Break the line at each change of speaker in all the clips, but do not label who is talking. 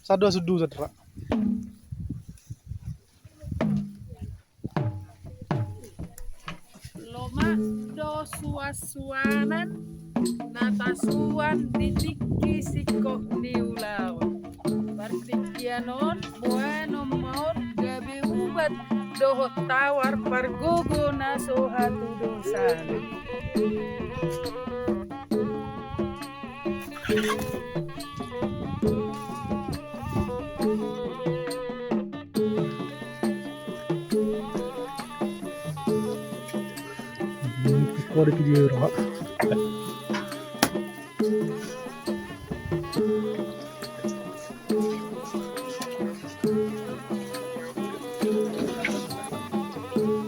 Sadu sudu sadra.
Loma do suasuanan natasuan ditiki siko niulawan. Partikianon bueno maut gabi ubat dohot tawar pargogo naso hatu dosan.
Kode video ra.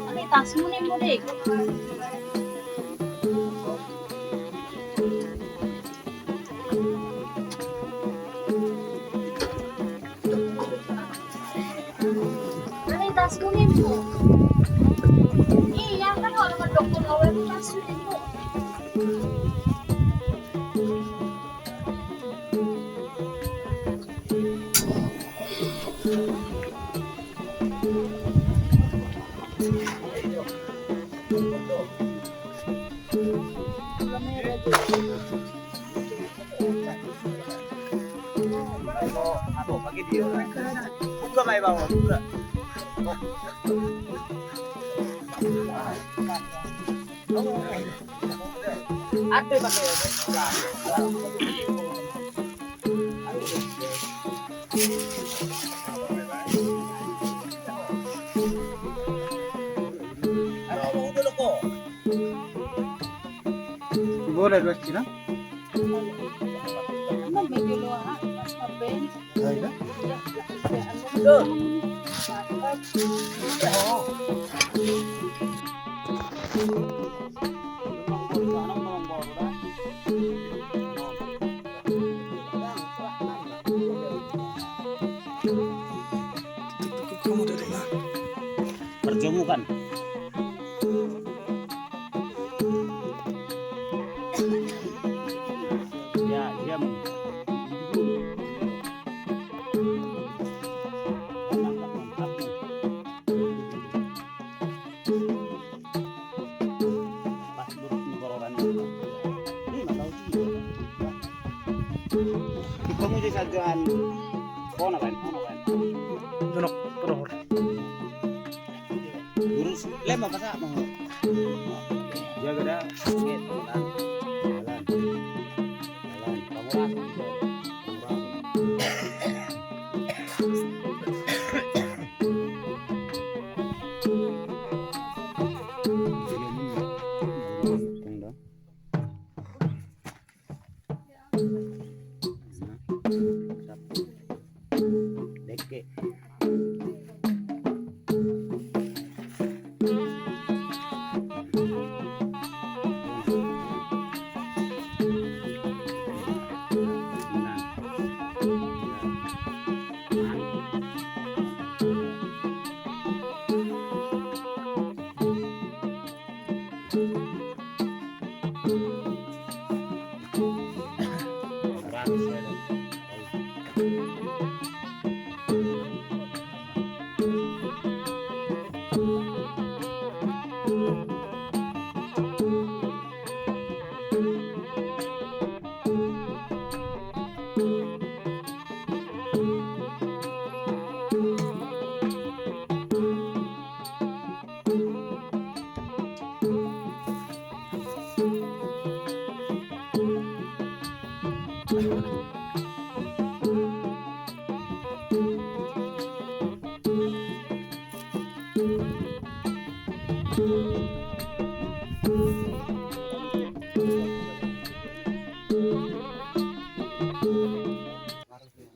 Ani tasmu nih mudik. Ani tasmu nih mu. Iya kan orang mendokter awal tasmu nih mu.
Ano, pagi dia. Buka may bawa, buka. Ate pakai. Boleh dua Cina?
Ano medyo loha sa ben.
Ada.
Kamu dari mana?
Berjemu kan? Ya, dia kamu jadi sajuan kono kan?
Donok teror.
Lurus lem apa sah mau? Ya gada gitu kan. Jalan. Jalan. Deke.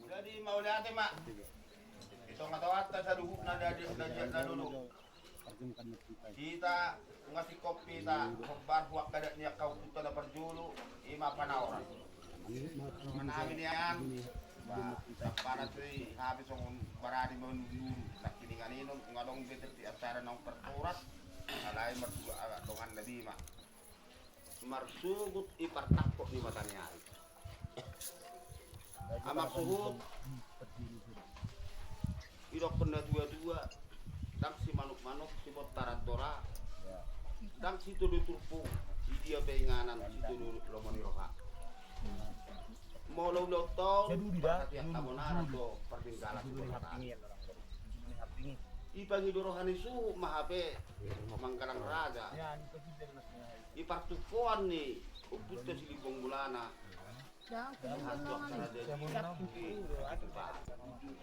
Jadi mau lihat mak. Itu nggak tahu atas ada hubung nada dulu. Kita ngasih kopi ta kobar buat kadaknya kau kita dapat dulu 5 panawaran. Menamin yan. Para tuh habis orang berani menunggu sakit dengan ini ngadong betul di acara nong perturat. Alai mertua agak dongan lebih mak. Marsugut ipartakok di matanya. Amak suhut Tidak kena tua-tua. Dang si manuk-manuk si botarat-tora. Dang si tudu turpu. Dia penganan si tudu lomoni roha. Mau lo tau. Hati-hati tabonan atau pertinggalan si botarat. Ipagi dorohan isu mahape mangkalang raja. Ipartukuan nih. Uput si libong bulana. Hantu aksara jadi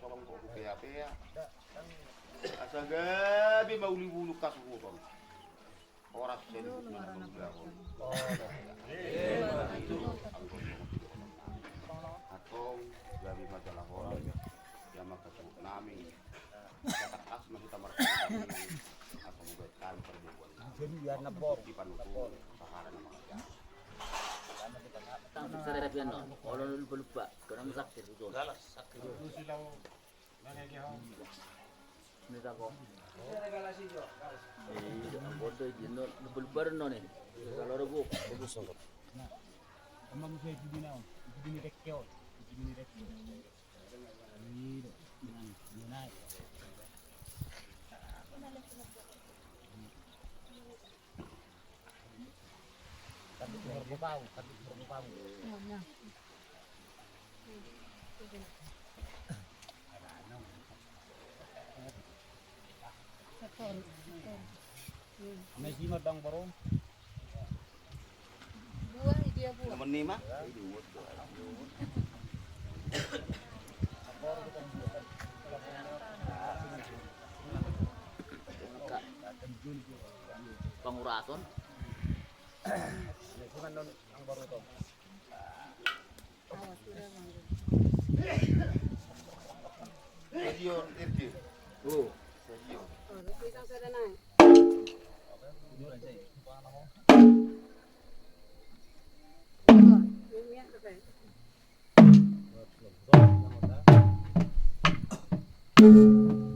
sorong kok pea-pea. Asa gabi mauli bulu kasuhuton. Oras sen mana belakon. Atong gabi majalah orang ya maka sebut nami. Kata as masih tamar kami atau buat kali perbuatan.
Jadi biar nebor
Di panutu sahara nama aja.
Tang sarere piano, kalau lupa karena sakit itu. Ini tak kok. Bodoh jino lupa no nih. Kalau regu, bagus sangat.
Kamu saya di mana? Di ni rekyo. Di ni rekyo. Ni naik. Tapi berbau. Nasi madang baru.
Temen nih mah.
Pangurason.
Nasi madang ang baru tu.
Stadion Irti.
Oh,
Stadion.
Thank you.